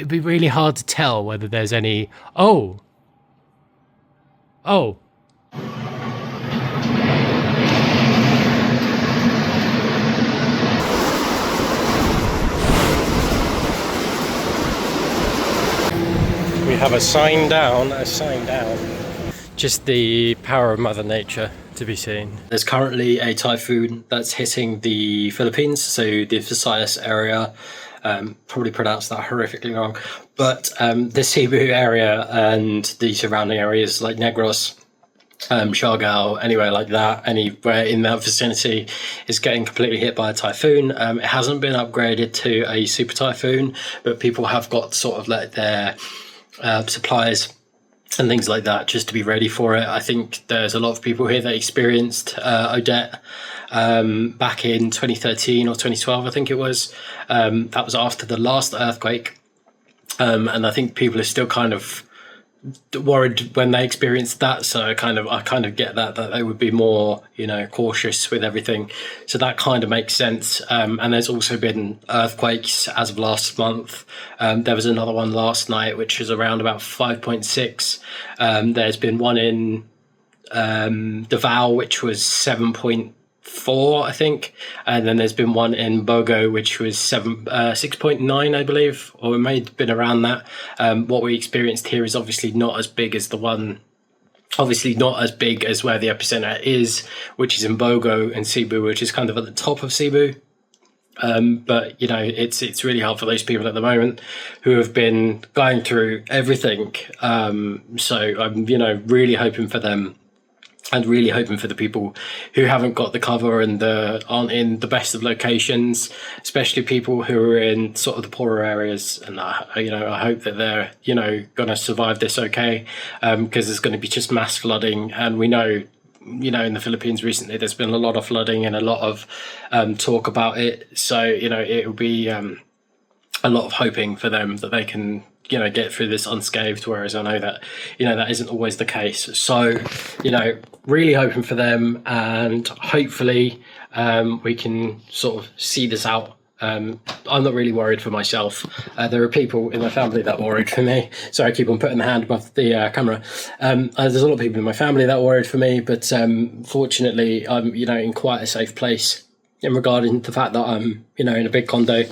it'd be really hard to tell whether there's any. Oh. We have a sign down. Just the power of Mother Nature to be seen. There's currently a typhoon that's hitting the Philippines, so the Visayas area. Probably pronounced that horrifically wrong, but the Cebu area and the surrounding areas like Negros, Siargao, anywhere like that, anywhere in that vicinity is getting completely hit by a typhoon. It hasn't been upgraded to a super typhoon, but people have got sort of like their supplies and things like that just to be ready for it. I think there's a lot of people here that experienced Odette back in 2013 or 2012, I think it was. That was after the last earthquake, and I think people are still kind of worried when they experienced that, so I kind of get that they would be more, cautious with everything, so that kind of makes sense. And there's also been earthquakes as of last month. There was another one last night which was around about 5.6. There's been one in Davao which was 7.4, I think, and then there's been one in Bogo which was 6.9, I believe, or it may have been around that. What we experienced here is obviously not as big as where the epicenter is, which is in Bogo and Cebu, which is kind of at the top of Cebu. But it's really hard for those people at the moment who have been going through everything. So I'm really hoping for them, and really hoping for the people who haven't got the cover and aren't in the best of locations, especially people who are in sort of the poorer areas. And I hope that they're going to survive this okay, because there's going to be just mass flooding, and we know in the Philippines recently there's been a lot of flooding and a lot of talk about it. So it will be a lot of hoping for them that they can get through this unscathed, whereas I know that that isn't always the case. So really hoping for them, and hopefully we can sort of see this out. I'm not really worried for myself. There are people in my family that are worried for me. Sorry, I keep on putting the hand above the camera. There's a lot of people in my family that are worried for me, but fortunately I'm in quite a safe place in regarding the fact that I'm in a big condo.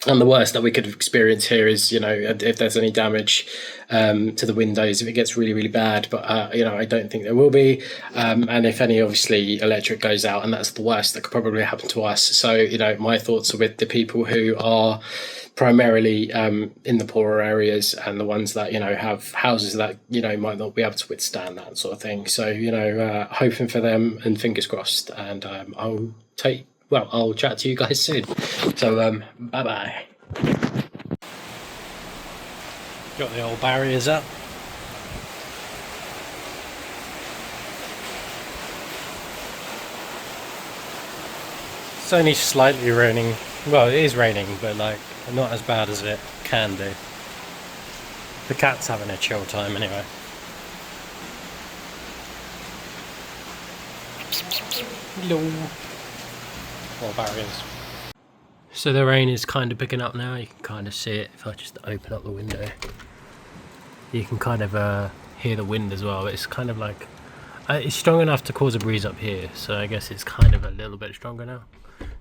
And the worst that we could experience here is, if there's any damage to the windows, if it gets really, really bad. But, I don't think there will be. And if any, obviously, electric goes out, and that's the worst that could probably happen to us. So, my thoughts are with the people who are primarily in the poorer areas, and the ones that, have houses that, might not be able to withstand that sort of thing. So, hoping for them, and fingers crossed. And I'll chat to you guys soon. So, bye-bye. Got the old barriers up. It's only slightly raining. Well, it is raining, but not as bad as it can do. The cat's having a chill time anyway. Hello. More barriers. So the rain is kind of picking up now. You can kind of see it if I just open up the window. You can kind of hear the wind as well. It's kind of like it's strong enough to cause a breeze up here, so I guess it's kind of a little bit stronger now.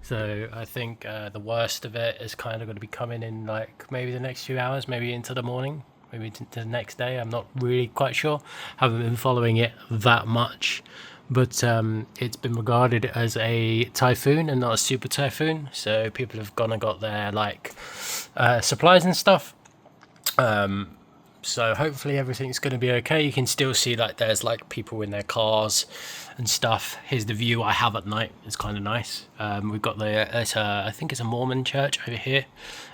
So I think the worst of it is kind of going to be coming in maybe the next few hours, maybe into the morning, maybe to the next day. I'm not really quite sure. Haven't been following it that much. But it's been regarded as a typhoon and not a super typhoon, so people have gone and got their supplies and stuff. So hopefully everything's going to be okay. You can still see there's people in their cars and stuff. Here's the view I have at night. It's kind of nice. We've got I think it's a Mormon church over here,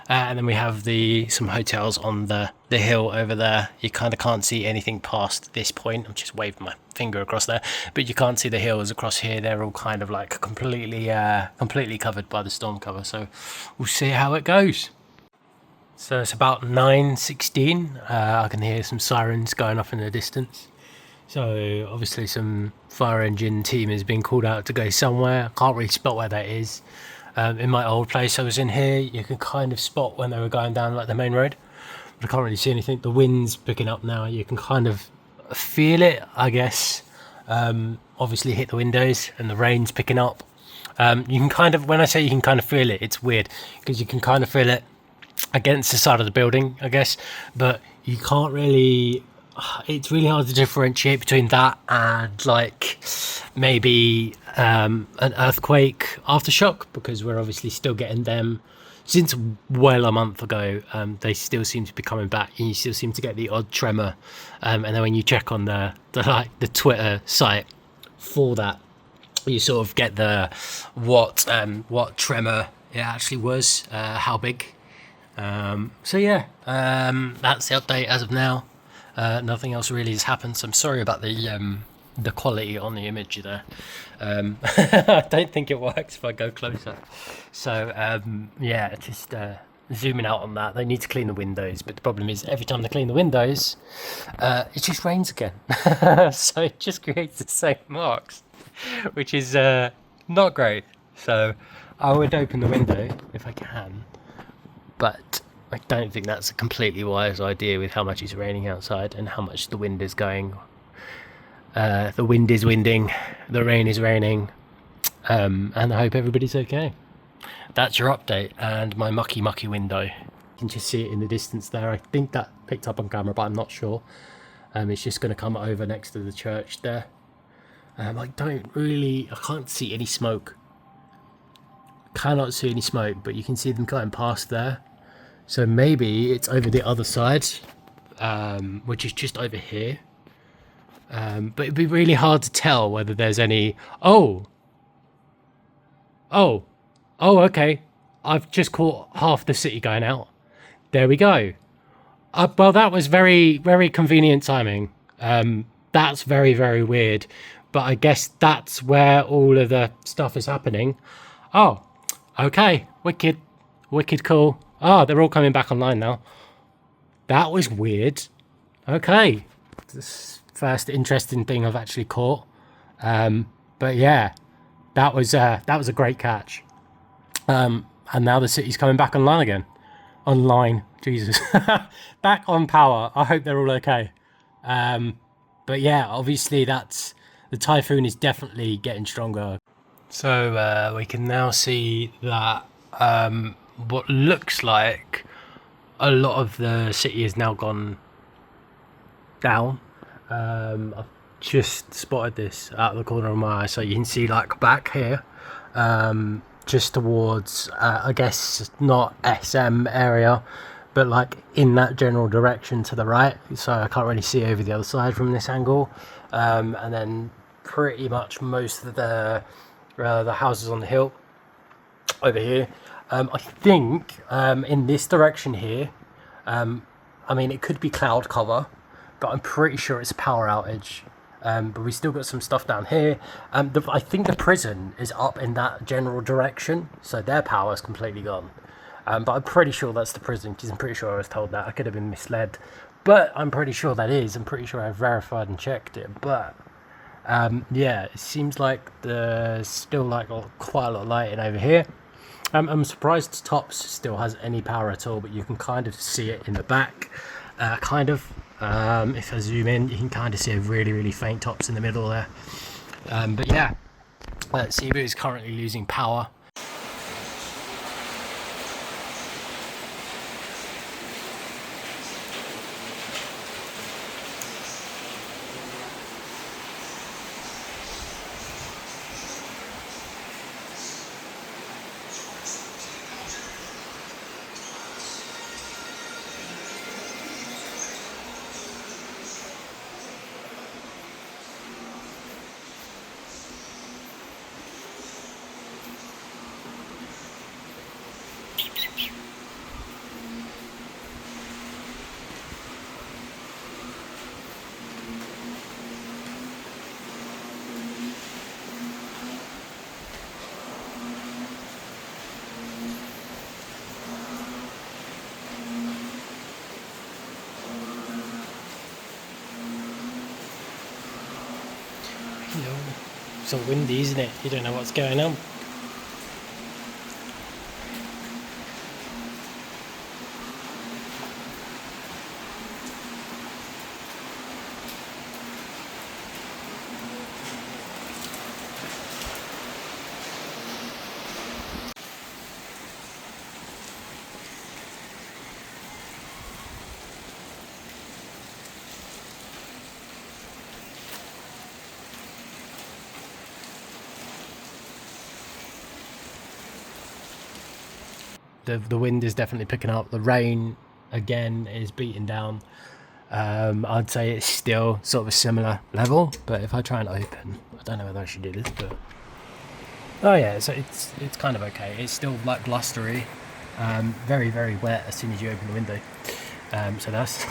and then we have some hotels on the hill over there. You kind of can't see anything past this point. I'm just waving my finger across there, but you can't see the hills across here. They're all kind of completely covered by the storm cover. So we'll see how it goes. So it's about 9:16. I can hear some sirens going off in the distance. So obviously some fire engine team has been called out to go somewhere. I can't really spot where that is. In my old place I was in here, you can kind of spot when they were going down like the main road, but I can't really see anything. The wind's picking up now. You can kind of feel it, I guess. Obviously hit the windows and the rain's picking up. You can kind of, when I say you can kind of feel it, it's weird because you can kind of feel it against the side of the building, I guess, but you can't really, it's really hard to differentiate between that and like maybe an earthquake aftershock, because we're obviously still getting them since well a month ago. They still seem to be coming back, and you still seem to get the odd tremor, and then when you check on the Twitter site for that, you sort of get the what tremor it actually was, how big. So yeah, that's the update as of now. Nothing else really has happened, so I'm sorry about the quality on the image there. I don't think it works if I go closer. So yeah, just zooming out on that. They need to clean the windows, but the problem is every time they clean the windows, it just rains again. So it just creates the same marks, which is not great. So I would open the window if I can, but I don't think that's a completely wise idea with how much it's raining outside and how much the wind is going. The wind is winding, the rain is raining, and I hope everybody's okay. That's your update and my mucky window. You can just see it in the distance there. I think that picked up on camera, but I'm not sure. It's just going to come over next to the church there. I can't see any smoke. Cannot see any smoke, but you can see them going past there. So maybe it's over the other side, which is just over here. But it'd be really hard to tell whether there's any... Oh, okay. I've just caught half the city going out. There we go. Well, that was very, very convenient timing. That's very, very weird. But I guess that's where all of the stuff is happening. Oh, okay. Wicked cool. Oh, they're all coming back online now. That was weird. Okay. This first interesting thing I've actually caught. But yeah, that was a great catch. And now the city's coming back online again. Online, Jesus. Back on power. I hope they're all okay. But yeah, obviously the typhoon is definitely getting stronger. So we can now see that what looks like a lot of the city has now gone down. I've just spotted this out of the corner of my eye, so you can see like back here, just towards I guess not SM area, but like in that general direction to the right, so I can't really see over the other side from this angle, and then pretty much most of the houses on the hill over here. I think in this direction here, I mean it could be cloud cover, but I'm pretty sure it's a power outage. But we still got some stuff down here. I think the prison is up in that general direction, so their power is completely gone. But I'm pretty sure that's the prison, because I'm pretty sure I was told that. I could have been misled, but I'm pretty sure that is. I'm pretty sure I've verified and checked it. But yeah, it seems like there's still like quite a lot of lighting over here. I'm surprised Tops still has any power at all, but you can kind of see it in the back, kind of. If I zoom in, you can kind of see a really, really faint Tops in the middle there. But yeah, Cebu is currently losing power. You know, it's all windy, isn't it? You don't know what's going on. the wind is definitely picking up. The rain again is beating down. I'd say it's still sort of a similar level, but if I try and open, I don't know whether I should do this, but oh yeah, so it's kind of okay. It's still like blustery, very very wet as soon as you open the window. So that's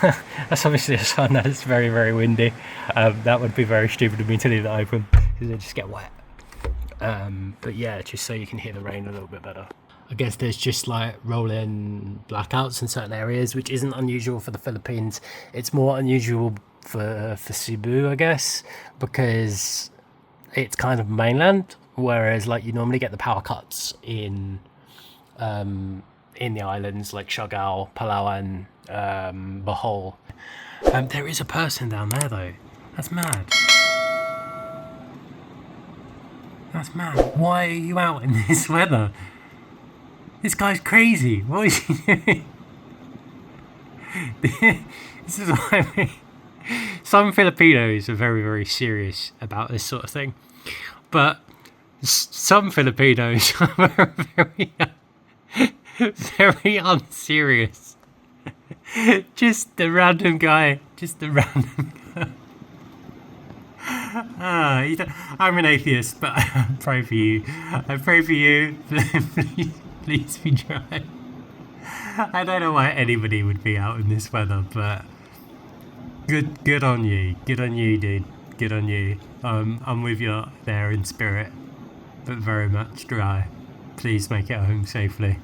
that's obviously a sign that it's very very windy. That would be very stupid of me to leave it open because it just get wet. But yeah, just so you can hear the rain a little bit better. I guess there's just like rolling blackouts in certain areas, which isn't unusual for the Philippines. It's more unusual for Cebu, I guess, because it's kind of mainland, whereas like you normally get the power cuts in the islands like Siargao, Palawan, Bohol. There is a person down there though. That's mad. That's mad. Why are you out in this weather? This guy's crazy. What is he doing? This is what I mean. Some Filipinos are very, very serious about this sort of thing. But some Filipinos are very, very unserious. Just the random guy. Just the random guy. I'm an atheist, but I pray for you. I pray for you. Please be dry. I don't know why anybody would be out in this weather, but good on you. Good on you, dude. Good on you. I'm with you there in spirit, but very much dry. Please make it home safely.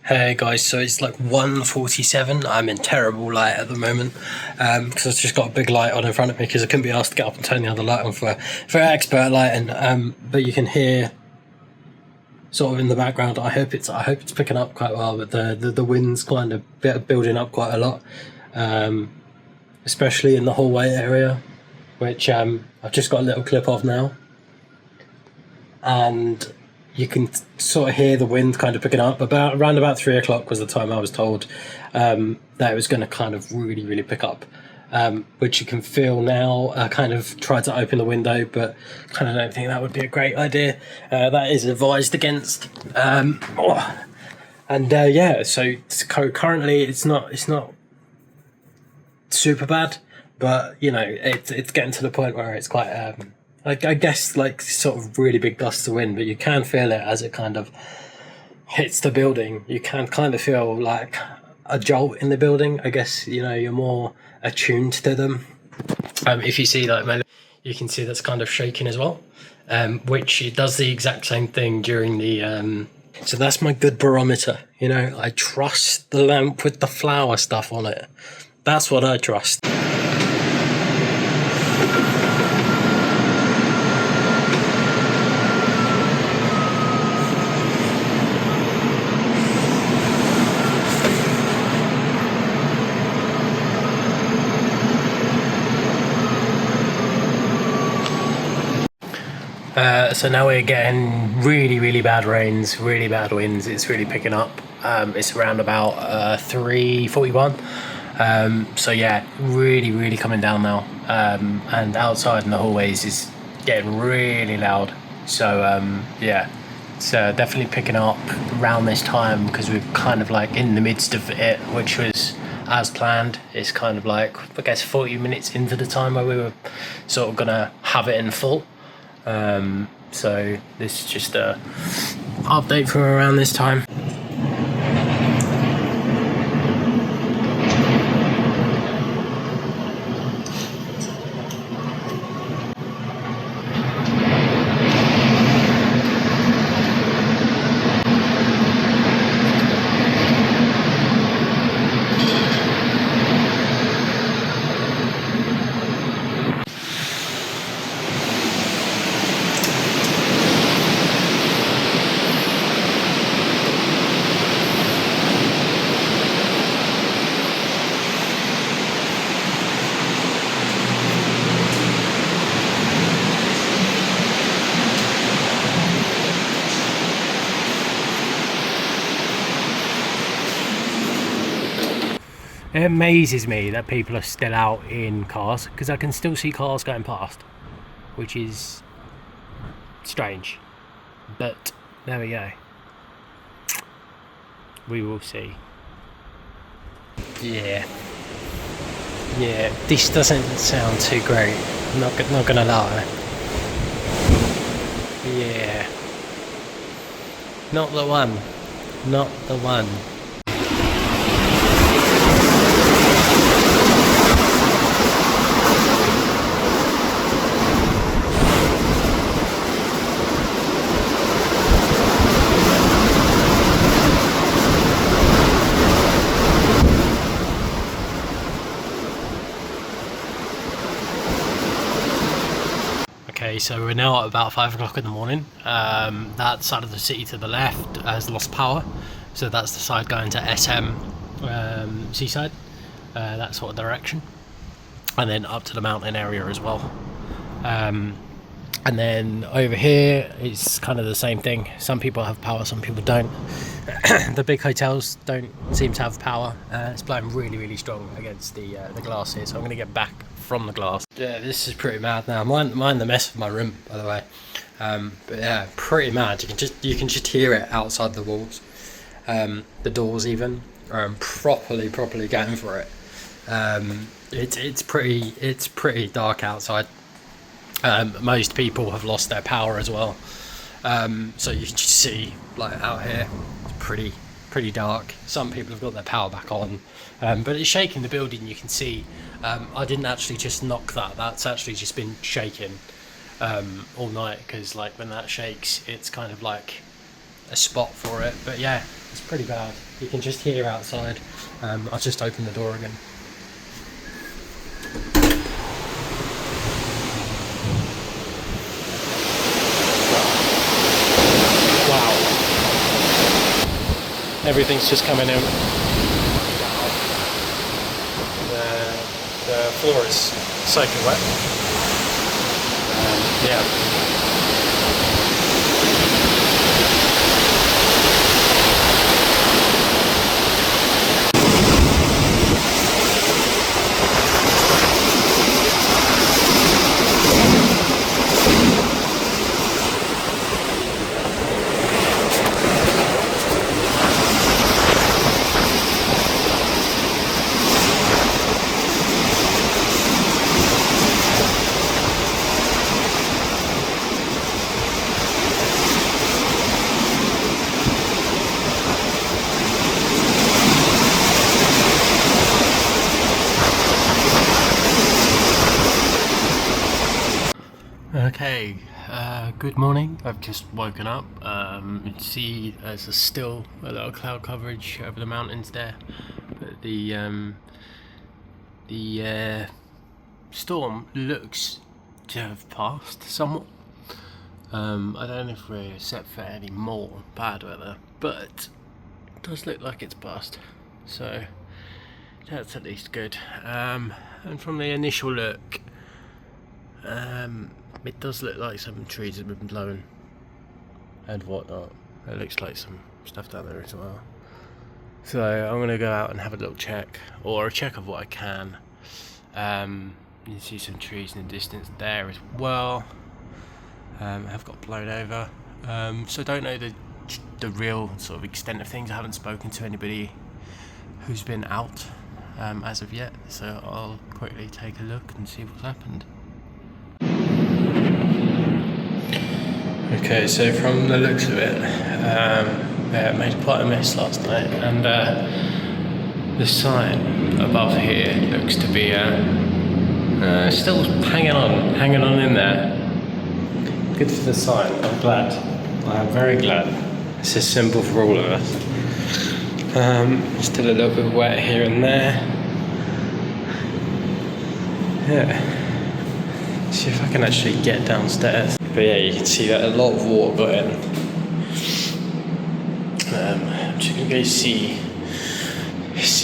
Hey guys, so it's like 1:47. I'm in terrible light at the moment because I've just got a big light on in front of me because I couldn't be asked to get up and turn the other light on for expert lighting. But you can hear sort of in the background. I hope it's picking up quite well, but the wind's kind of building up quite a lot, especially in the hallway area, which I've just got a little clip of now, and you can sort of hear the wind kind of picking up. Around about 3 o'clock was the time I was told that it was going to kind of really, really pick up, which you can feel now. I kind of tried to open the window, but kind of don't think that would be a great idea. That is advised against. Yeah, so currently it's not super bad, but you know it's getting to the point where it's quite. I guess like sort of really big gusts of wind, but you can feel it as it kind of hits the building. You can kind of feel like a jolt in the building. I guess, you know, you're more attuned to them. If you see that, you can see that's kind of shaking as well, which it does the exact same thing during the... So that's my good barometer. You know, I trust the lamp with the flower stuff on it. That's what I trust. So now we're getting really, really bad rains, really bad winds. It's really picking up. It's around about 3:41. So yeah, really, really coming down now. And outside in the hallways is getting really loud. So yeah, it's definitely picking up around this time because we're kind of like in the midst of it, which was as planned. It's kind of like, I guess, 40 minutes into the time where we were sort of gonna have it in full. So this is just a update from around this time. It amazes me that people are still out in cars because I can still see cars going past, which is strange. but there we go. We will see. Yeah, this doesn't sound too great. Not gonna lie. Yeah, not the one. Not the one. Okay, so we're now at about 5 o'clock in the morning. That side of the city to the left has lost power, so that's the side going to SM seaside, that sort of direction, and then up to the mountain area as well. And then over here it's kind of the same thing. Some people have power, some people don't. The big hotels don't seem to have power. It's blowing really strong against the glass here, so I'm going to get back from the glass. Yeah, this is pretty mad now. Mind the mess of my room, by the way. But yeah, pretty mad. You can just hear it outside the walls, the doors even. Properly going for it. It's pretty dark outside. Most people have lost their power as well. So you can just see, like, out here, it's pretty dark. Some people have got their power back on, but it's shaking the building. You can see. I didn't actually just knock that. That's actually just been shaking all night, because like when that shakes, it's kind of like a spot for it. But yeah, it's pretty bad. You can just hear outside. I'll just open the door again. Wow. Everything's just coming in. The floor is soaking wet. Yeah. Okay, good morning. I've just woken up. You can see there's still a lot of cloud coverage over the mountains there, but the storm looks to have passed somewhat. I don't know if we're set for any more bad weather, but it does look like it's passed, so that's at least good. And from the initial look, it does look like some trees have been blown and whatnot. It looks like some stuff down there as well. So I'm going to go out and have a little check, or a check of what I can. You can see some trees in the distance there as well. Have got blown over. So I don't know the real sort of extent of things. I haven't spoken to anybody who's been out as of yet. So I'll quickly take a look and see what's happened. Okay, so from the looks of it, it made quite a mess last night, and the sign above here looks to be still hanging on in there. Good for the sign. I'm glad. I'm very glad. It's a symbol for all of us. Still a little bit wet here and there. Yeah. See if I can actually get downstairs. But yeah, you can see that a lot of water got in. I'm just gonna go see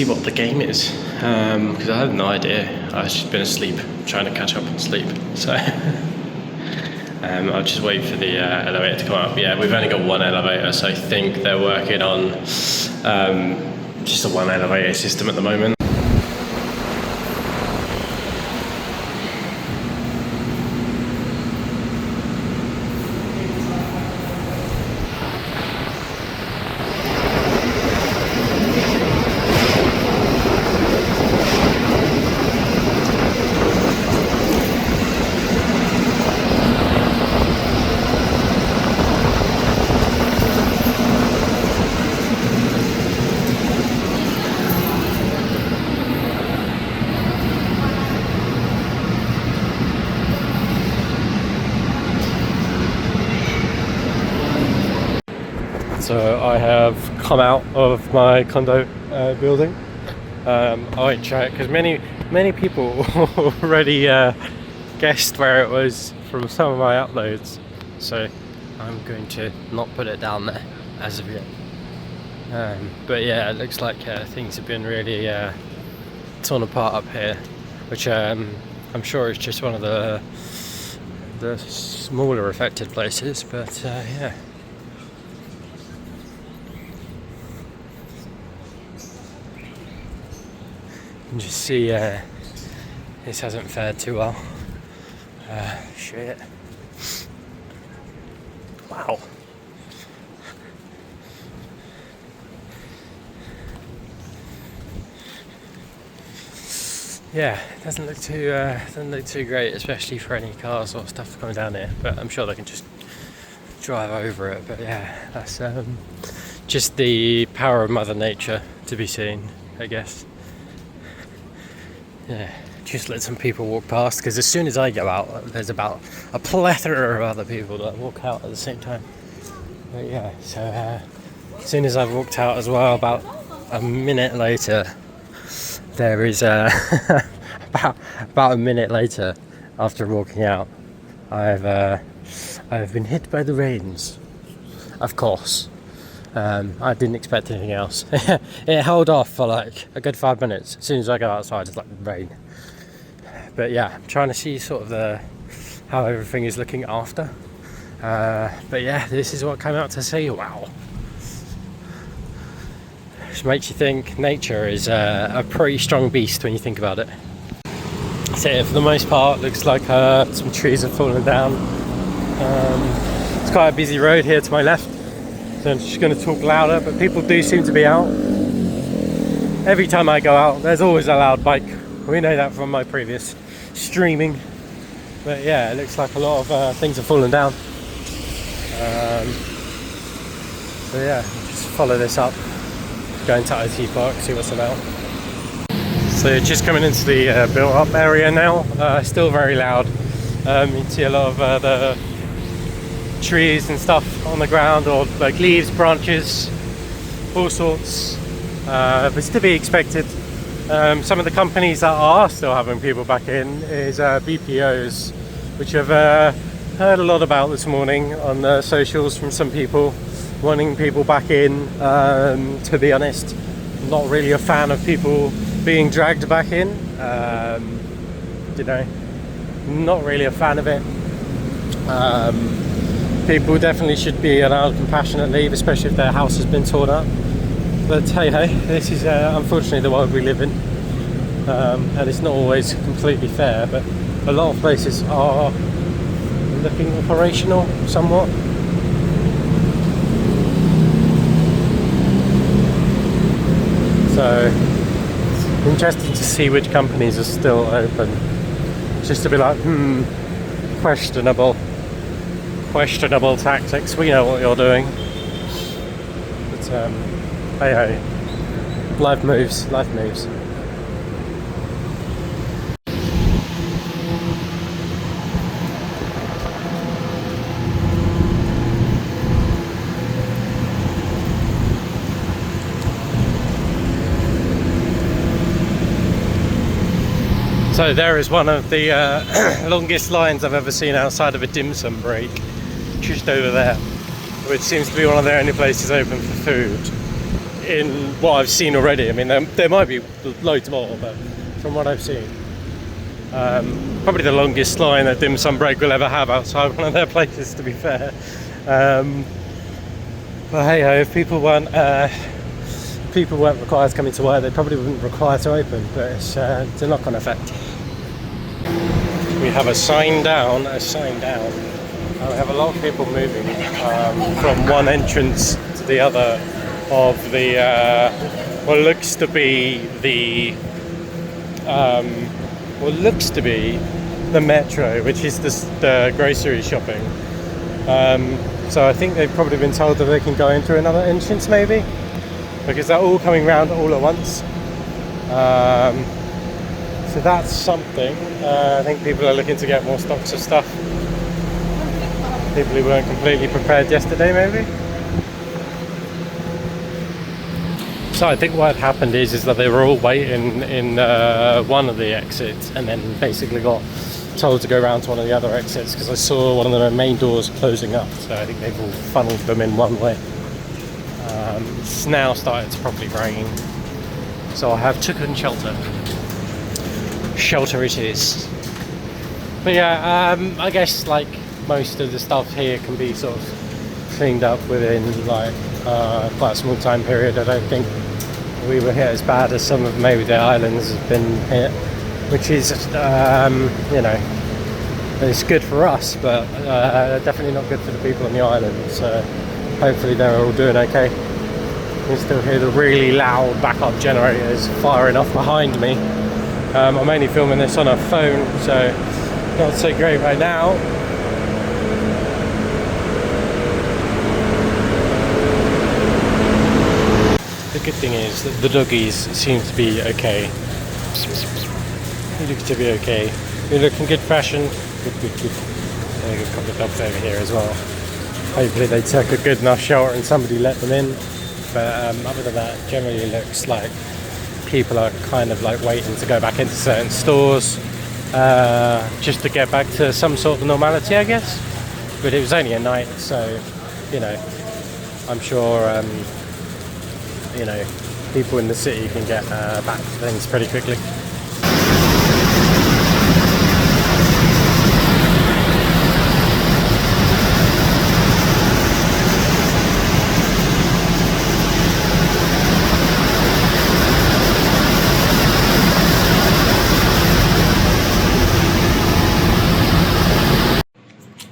what the game is, because I have no idea. I've just been asleep, trying to catch up on sleep. So I'll just wait for the elevator to come up. Yeah, we've only got one elevator, so I think they're working on just a one elevator system at the moment. have come out of my condo building. I won't try it because many people already guessed where it was from some of my uploads, so I'm going to not put it down there as of yet. But yeah, it looks like things have been really torn apart up here, which I'm sure is just one of the smaller affected places, but yeah. You can just see this hasn't fared too well. Shit. Wow. Yeah, it doesn't look too great, especially for any cars or stuff coming down here. But I'm sure they can just drive over it. But yeah, that's just the power of Mother Nature to be seen, I guess. Yeah, just let some people walk past, because as soon as I go out, there's about a plethora of other people that walk out at the same time. But yeah, so as soon as I've walked out as well, about a minute later, there is about a minute later after walking out, I've been hit by the rains. Of course. I didn't expect anything else. It held off for like a good 5 minutes. As soon as I go outside, it's like rain. But yeah, I'm trying to see sort of how everything is looking after. But yeah, this is what came out to see. Wow. Which makes you think nature is a pretty strong beast when you think about it. So for the most part, looks like some trees have fallen down. It's quite a busy road here to my left. So I'm just going to talk louder, but people do seem to be out. Every time I go out, there's always a loud bike. We know that from my previous streaming. But yeah, it looks like a lot of things have fallen down. So yeah, just follow this up. Go into IT Park, see what's about. So just coming into the built-up area now. Still very loud. You can see a lot of the trees and stuff on the ground, or like leaves, branches, all sorts. But it's to be expected. Some of the companies that are still having people back in is BPOs, which I've heard a lot about this morning on the socials from some people wanting people back in. To be honest, I'm not really a fan of people being dragged back in. You know, not really a fan of it. People definitely should be allowed compassionate leave, especially if their house has been torn up. But hey, this is unfortunately the world we live in, and it's not always completely fair. But a lot of places are looking operational somewhat. So it's interesting to see which companies are still open. Just to be like, questionable tactics. We know what you're doing. But hey, life moves. So there is one of the longest lines I've ever seen outside of a dim sum break, just over there, which seems to be one of the only places open for food in what I've seen already. I mean, there might be loads more, but from what I've seen, probably the longest line that dim sum break will ever have outside one of their places, to be fair. But hey ho, if people weren't required to come into work, they probably wouldn't require to open, but it's a knock-on effect. We have a sign down. We have a lot of people moving from one entrance to the other of the what looks to be the metro, which is the grocery shopping. So I think they've probably been told that they can go into another entrance, maybe, because they're all coming round all at once. So that's something. I think people are looking to get more stocks of stuff. People who weren't completely prepared yesterday, maybe. So I think what had happened is that they were all waiting in one of the exits, and then basically got told to go around to one of the other exits, because I saw one of the main doors closing up, so I think they've all funneled them in one way. It's now started to properly rain, so I have taken shelter. Shelter it is. But yeah, I guess like most of the stuff here can be sort of cleaned up within like quite a small time period. I don't think we were hit as bad as some of maybe the islands have been hit, which is you know, it's good for us, but definitely not good for the people on the island. So hopefully they're all doing okay. You can still hear the really loud backup generators firing off behind me. I'm only filming this on a phone, so not so great right now. The good thing is that the doggies seem to be okay. They look to be okay. They look in good fashion. Good. There's a couple of dogs over here as well. Hopefully they took a good enough shelter and somebody let them in. But other than that, generally it looks like people are kind of like waiting to go back into certain stores just to get back to some sort of normality, I guess. But it was only a night, so you know, I'm sure you know, people in the city can get back to things pretty quickly.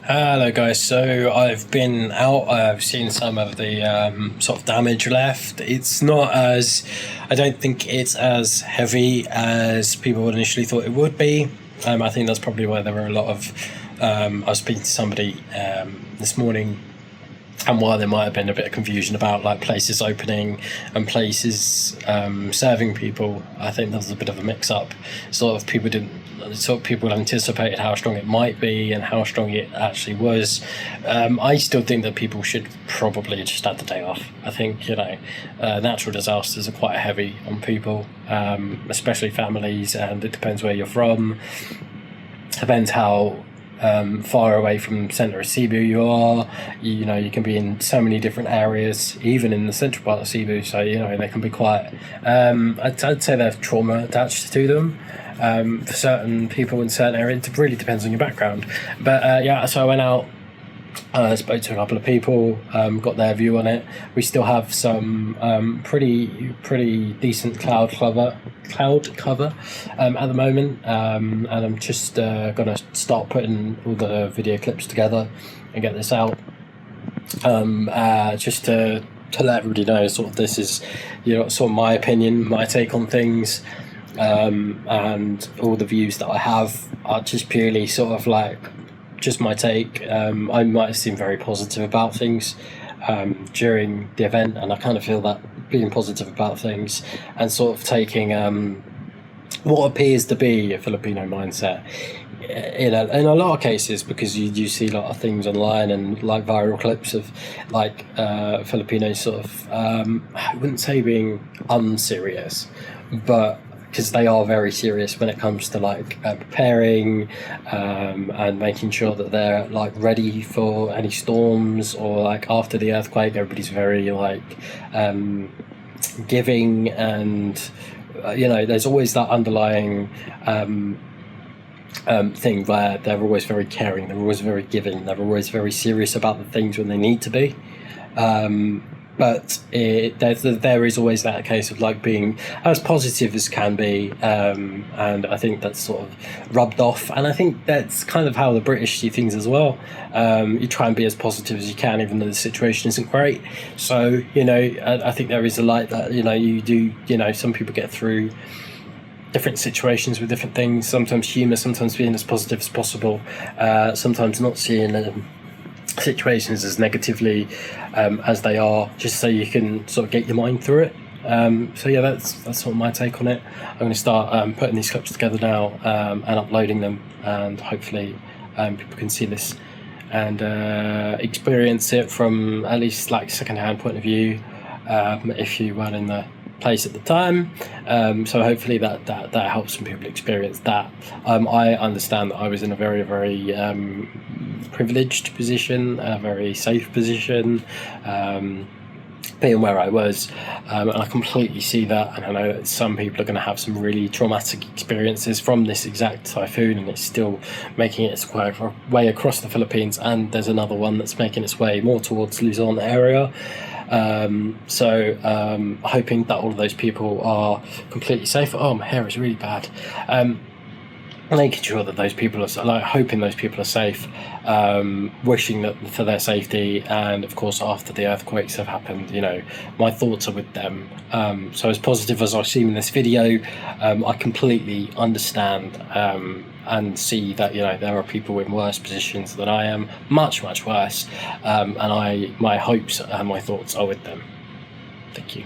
Hello guys, so I've been out, I've seen some of the sort of damage left. It's not as, I don't think it's as heavy as people initially thought it would be. I think that's probably why there were a lot of, I was speaking to somebody this morning, and while there might have been a bit of confusion about like places opening and places serving people, I think there was a bit of a mix-up. Sort of people anticipated how strong it might be and how strong it actually was. I still think that people should probably just have the day off. I think, you know, natural disasters are quite heavy on people, especially families, and it depends where you're from. Depends how far away from centre of Cebu you are. You know, you can be in so many different areas, even in the central part of Cebu, so you know they can be quite I'd say there's trauma attached to them for certain people in certain areas. It really depends on your background, but yeah, so I went out, spoke to a couple of people, got their view on it. We still have some pretty decent cloud cover at the moment, and I'm just gonna start putting all the video clips together and get this out, just to let everybody know sort of this is, you know, sort of my opinion, my take on things, and all the views that I have are just purely sort of like just my take. I might have seemed very positive about things during the event, and I kind of feel that being positive about things and sort of taking what appears to be a Filipino mindset in a lot of cases, because you see a lot of things online and like viral clips of like Filipinos sort of I wouldn't say being unserious, but because they are very serious when it comes to like preparing and making sure that they're like ready for any storms, or like after the earthquake everybody's very like giving, and you know, there's always that underlying thing where they're always very caring, they're always very giving, they're always very serious about the things when they need to be. But there is always that case of like being as positive as can be, and I think that's sort of rubbed off, and I think that's kind of how the British see things as well. You try and be as positive as you can even though the situation isn't great. So, you know, I think there is a light that, you know, you do, you know, some people get through different situations with different things, sometimes humour, sometimes being as positive as possible, sometimes not seeing situations as negatively as they are, just so you can sort of get your mind through it. So yeah, that's sort of my take on it. I'm going to start putting these clips together now and uploading them, and hopefully people can see this and experience it from at least like second-hand point of view, if you weren't in the place at the time. So hopefully that helps some people experience that. I understand that I was in a very, very privileged position, a very safe position, being where I was, and I completely see that, and I know that some people are going to have some really traumatic experiences from this exact typhoon, and it's still making its way across the Philippines, and there's another one that's making its way more towards Luzon area. Hoping that all of those people are completely safe. Oh, my hair is really bad. Making sure that those people are hoping those people are safe, wishing that for their safety, and of course after the earthquakes have happened, my thoughts are with them. So as positive as I seem in this video, I completely understand and see that there are people in worse positions than I am, much worse, and my hopes and my thoughts are with them. Thank you.